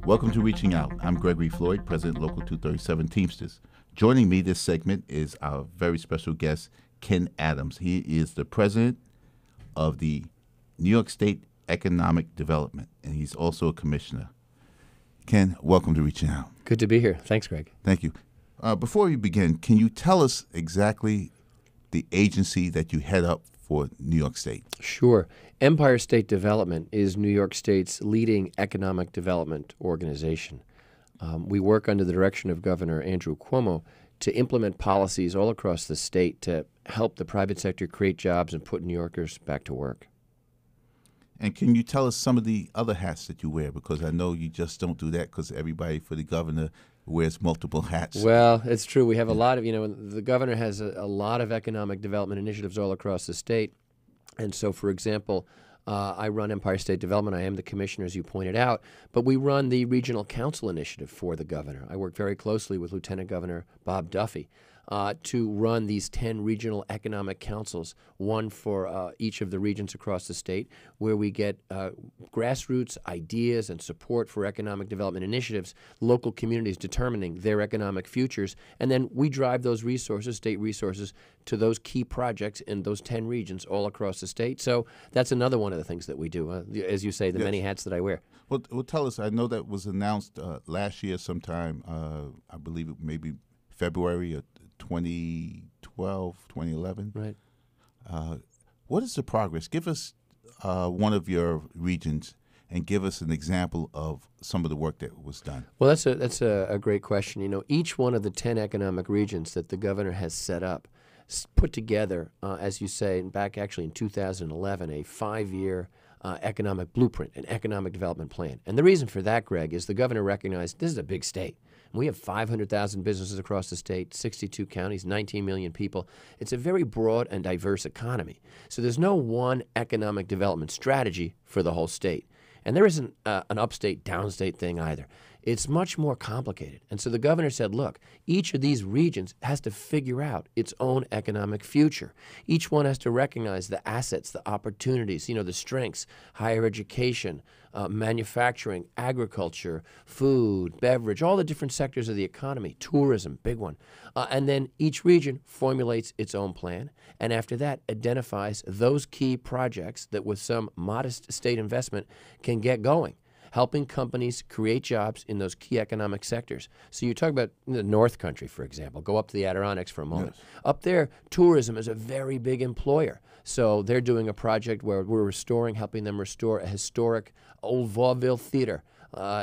Welcome to Reaching Out. I'm Gregory Floyd, President Local 237 Teamsters. Joining me this segment is our very special guest, Ken Adams. He is the president of the New York State Economic Development, and he's also a commissioner. Ken, welcome to Reaching Out. Good to be here. Thanks, Greg. Thank you. Before we begin, can you tell us exactly the agency that you head up for New York State? Sure. Empire State Development is New York State's leading economic development organization. We work under the direction of Governor Andrew Cuomo to implement policies all across the state to help the private sector create jobs and put New Yorkers back to work. And can you tell us some of the other hats that you wear? Because I know you just don't do that because everybody for the governor wears multiple hats. Well, it's true. We have a lot of, the governor has a lot of economic development initiatives all across the state. And so, for example, I run Empire State Development. I am the commissioner, as you pointed out. But we run the Regional Council Initiative for the governor. I work very closely with Lieutenant Governor Bob Duffy to run these 10 regional economic councils, one for each of the regions across the state, where we get grassroots ideas and support for economic development initiatives, local communities determining their economic futures, and then we drive those resources, state resources, to those key projects in those 10 regions all across the state. So that's another one of the things that we do, as you say, the many hats that I wear. Well, tell us, I know that was announced last year sometime, I believe it maybe February of 2012, 2011. Right. What is the progress? Give us one of your regions and give us an example of some of the work that was done. Well, that's a great question. Each one of the 10 economic regions that the governor has set up put together, as you say, back actually in 2011, a 5-year economic blueprint, an economic development plan. And the reason for that, Greg, is the governor recognized this is a big state. We have 500,000 businesses across the state, 62 counties, 19 million people. It's a very broad and diverse economy. So there's no one economic development strategy for the whole state. And there isn't an upstate, downstate thing either. It's much more complicated. And so the governor said, look, each of these regions has to figure out its own economic future. Each one has to recognize the assets, the opportunities, the strengths, higher education, manufacturing, agriculture, food, beverage, all the different sectors of the economy, tourism, big one. And then each region formulates its own plan, and after that identifies those key projects that with some modest state investment can get going, helping companies create jobs in those key economic sectors. So you talk about the North Country, for example. Go up to the Adirondacks for a moment. Yes. Up there, tourism is a very big employer. So they're doing a project where we're helping them restore a historic old vaudeville theater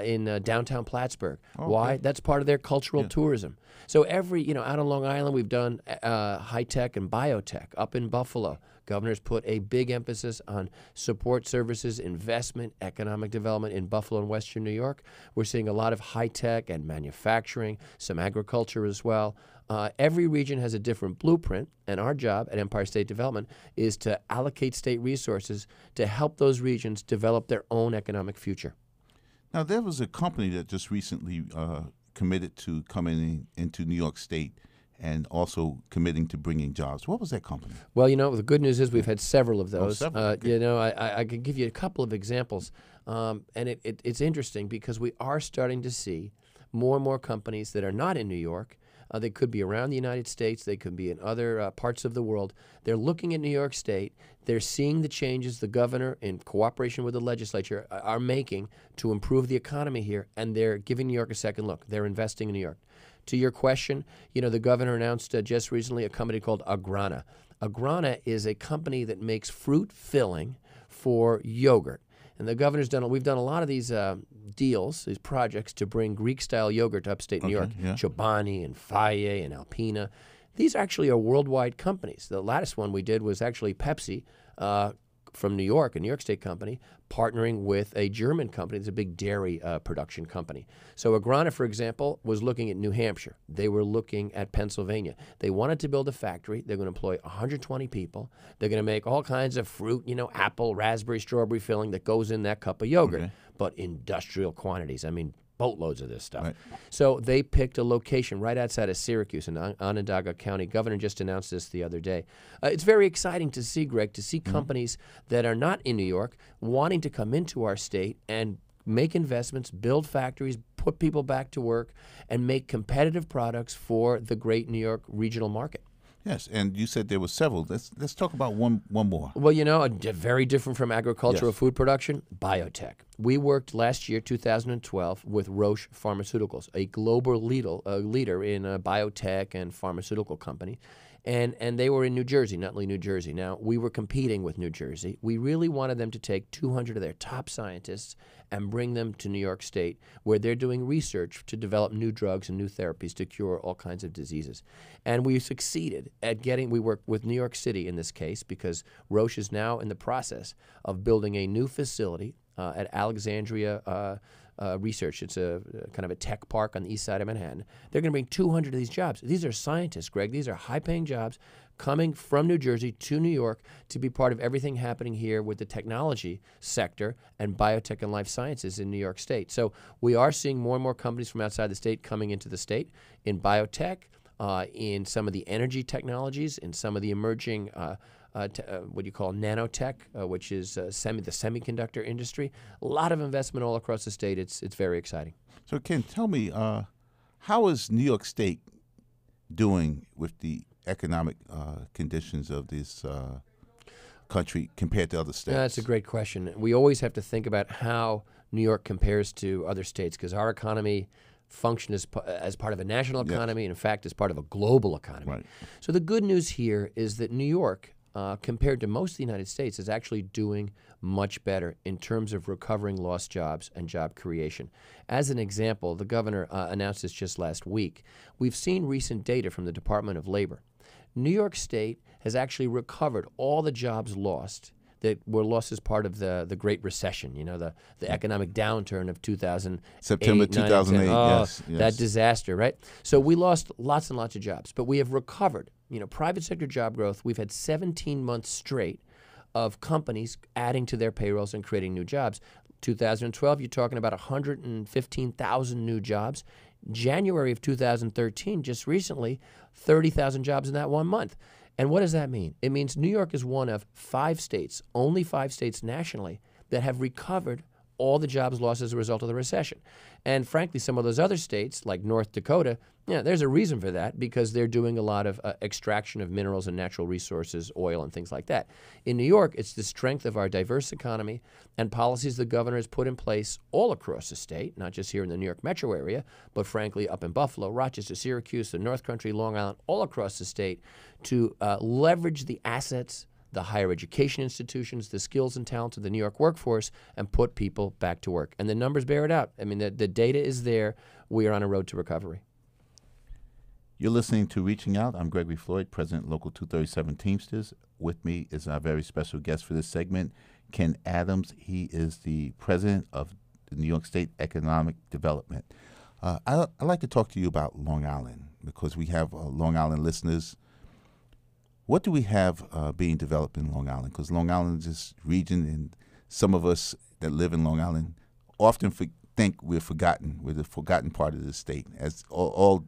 in downtown Plattsburgh. Okay. Why? That's part of their cultural tourism. So every, out on Long Island, we've done high-tech and biotech. Up in Buffalo, governor's put a big emphasis on support services, investment, economic development in Buffalo and Western New York. We're seeing a lot of high-tech and manufacturing, some agriculture as well. Every region has a different blueprint, and our job at Empire State Development is to allocate state resources to help those regions develop their own economic future. Now, there was a company that just recently committed to coming into New York State and also committing to bringing jobs. What was that company? Well, the good news is we've had several of those. Okay. I can give you a couple of examples. And it's interesting because we are starting to see more and more companies that are not in New York. They could be around the United States. They could be in other parts of the world. They're looking at New York State. They're seeing the changes the governor, in cooperation with the legislature, are making to improve the economy here, and they're giving New York a second look. They're investing in New York. To your question, the governor announced just recently a company called Agrana. Agrana is a company that makes fruit filling for yogurt. And the governor's we've done a lot of these deals, these projects to bring Greek-style yogurt to upstate New York, Chobani and Faye and Alpina. These actually are worldwide companies. The latest one we did was actually Pepsi from New York, a New York State company, partnering with a German company. It's a big dairy production company. So Agrana, for example, was looking at New Hampshire. They were looking at Pennsylvania. They wanted to build a factory. They're going to employ 120 people. They're going to make all kinds of fruit, apple, raspberry, strawberry filling that goes in that cup of yogurt, but industrial quantities. I mean, boatloads of this stuff. Right. So they picked a location right outside of Syracuse in Onondaga County. Governor just announced this the other day. It's very exciting to see, Greg, to see companies that are not in New York wanting to come into our state and make investments, build factories, put people back to work, and make competitive products for the great New York regional market. Yes, and you said there were several. Let's talk about one more. Well, very different from agricultural food production, biotech. We worked last year, 2012, with Roche Pharmaceuticals, a global leader in biotech and pharmaceutical company. And they were in New Jersey, Nutley, New Jersey. Now, we were competing with New Jersey. We really wanted them to take 200 of their top scientists and bring them to New York State, where they're doing research to develop new drugs and new therapies to cure all kinds of diseases. And we succeeded at we worked with New York City in this case, because Roche is now in the process of building a new facility at Alexandria Research. It's a kind of a tech park on the east side of Manhattan. They're going to bring 200 of these jobs. These are scientists, Greg. These are high-paying jobs coming from New Jersey to New York to be part of everything happening here with the technology sector and biotech and life sciences in New York State. So we are seeing more and more companies from outside the state coming into the state in biotech, in some of the energy technologies, in some of the emerging what you call nanotech, which is the semiconductor industry. A lot of investment all across the state. It's very exciting. So, Ken, tell me, how is New York State doing with the economic conditions of this country compared to other states? That's a great question. We always have to think about how New York compares to other states, because our economy functions as part of a national economy, and in fact, as part of a global economy. Right. So the good news here is that New York, compared to most of the United States, is actually doing much better in terms of recovering lost jobs and job creation. As an example, the governor announced this just last week. We've seen recent data from the Department of Labor. New York State has actually recovered all the jobs lost that were lost as part of the Great Recession, the economic downturn of 2008. September 2008, yes. That disaster, right? So we lost lots and lots of jobs, but we have recovered. Private sector job growth, we've had 17 months straight of companies adding to their payrolls and creating new jobs. 2012, you're talking about 115,000 new jobs. January of 2013, just recently, 30,000 jobs in that 1 month. And what does that mean? It means New York is one of 5 states, only 5 states nationally, that have recovered all the jobs lost as a result of the recession. And frankly, some of those other states, like North Dakota, there's a reason for that, because they're doing a lot of extraction of minerals and natural resources, oil and things like that. In New York, it's the strength of our diverse economy and policies the governor has put in place all across the state, not just here in the New York metro area, but frankly up in Buffalo, Rochester, Syracuse, the North Country, Long Island, all across the state, to leverage the assets, the higher education institutions, the skills and talents of the New York workforce, and put people back to work. And the numbers bear it out. I mean, the data is there. We are on a road to recovery. You're listening to Reaching Out. I'm Gregory Floyd, President Local 237 Teamsters. With me is our very special guest for this segment, Ken Adams. He is the president of the New York State Economic Development. I'd like to talk to you about Long Island, because we have Long Island listeners. What do we have being developed in Long Island? Because Long Island is this region, and some of us that live in Long Island often think we're forgotten. We're the forgotten part of the state, as all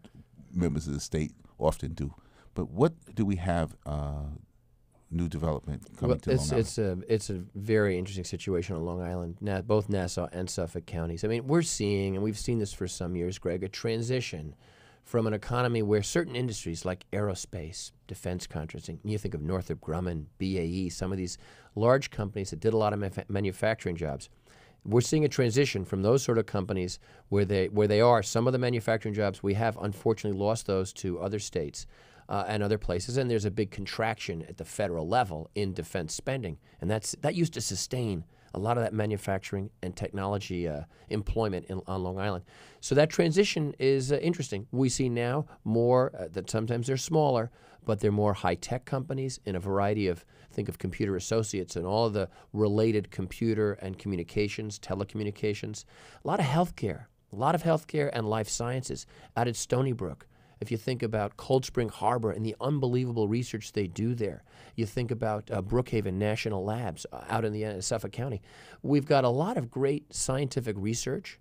members of the state often do. But what do we have new development coming to Long Island? It's a very interesting situation on Long Island, both Nassau and Suffolk counties. I mean, we're seeing, and we've seen this for some years, Greg, a transition from an economy where certain industries like aerospace, defense contracting, you think of Northrop Grumman, BAE, some of these large companies that did a lot of manufacturing jobs. We're seeing a transition from those sort of companies where they are. Some of the manufacturing jobs, we have unfortunately lost those to other states and other places, and there's a big contraction at the federal level in defense spending, and that used to sustain a lot of that manufacturing and technology employment on Long Island. So that transition is interesting. We see now more that sometimes they're smaller, but they're more high-tech companies in a variety of, think of Computer Associates and all of the related computer and communications, telecommunications. A lot of healthcare and life sciences out at Stony Brook. If you think about Cold Spring Harbor and the unbelievable research they do there, you think about Brookhaven National Labs out in the Suffolk County. We've got a lot of great scientific research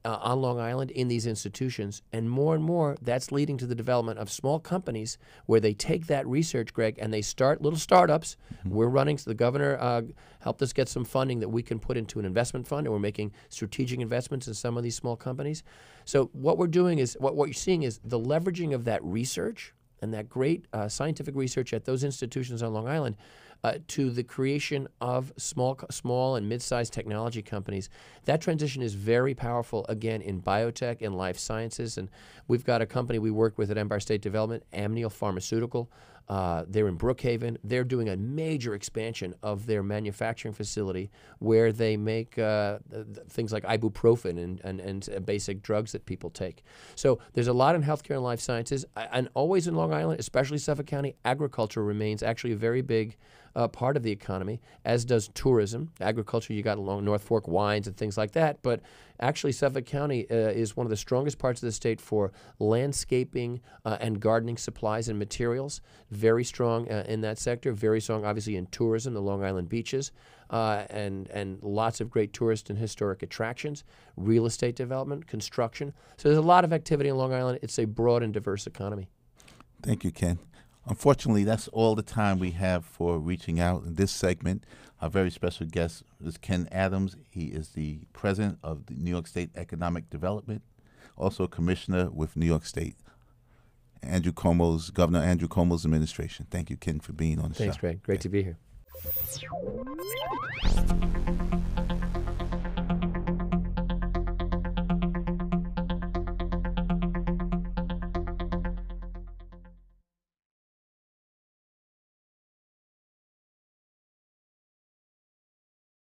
on Long Island in these institutions, and more, that's leading to the development of small companies where they take that research, Greg, and they start little startups. We're running, so the governor helped us get some funding that we can put into an investment fund, and we're making strategic investments in some of these small companies. So what we're doing is, what you're seeing is the leveraging of that research and that great scientific research at those institutions on Long Island to the creation of small and mid-sized technology companies. That transition is very powerful, again, in biotech and life sciences. And we've got a company we work with at Empire State Development, Amneal Pharmaceutical. They're in Brookhaven. They're doing a major expansion of their manufacturing facility where they make things like ibuprofen and basic drugs that people take. So there's a lot in healthcare and life sciences. And always in Long Island, especially Suffolk County, agriculture remains actually a very big part of the economy, as does tourism. Agriculture, you got along North Fork wines and things like that, but actually Suffolk County is one of the strongest parts of the state for landscaping and gardening supplies and materials. Very strong in that sector, very strong obviously in tourism, the Long Island beaches, and lots of great tourist and historic attractions, real estate development, construction. So there's a lot of activity in Long Island. It's a broad and diverse economy. Thank you, Ken. Unfortunately, that's all the time we have for reaching out in this segment. Our very special guest is Ken Adams. He is the president of the New York State Economic Development, also a commissioner with New York State, Governor Andrew Cuomo's administration. Thank you, Ken, for being on the show. Thanks, Greg. Great to be here.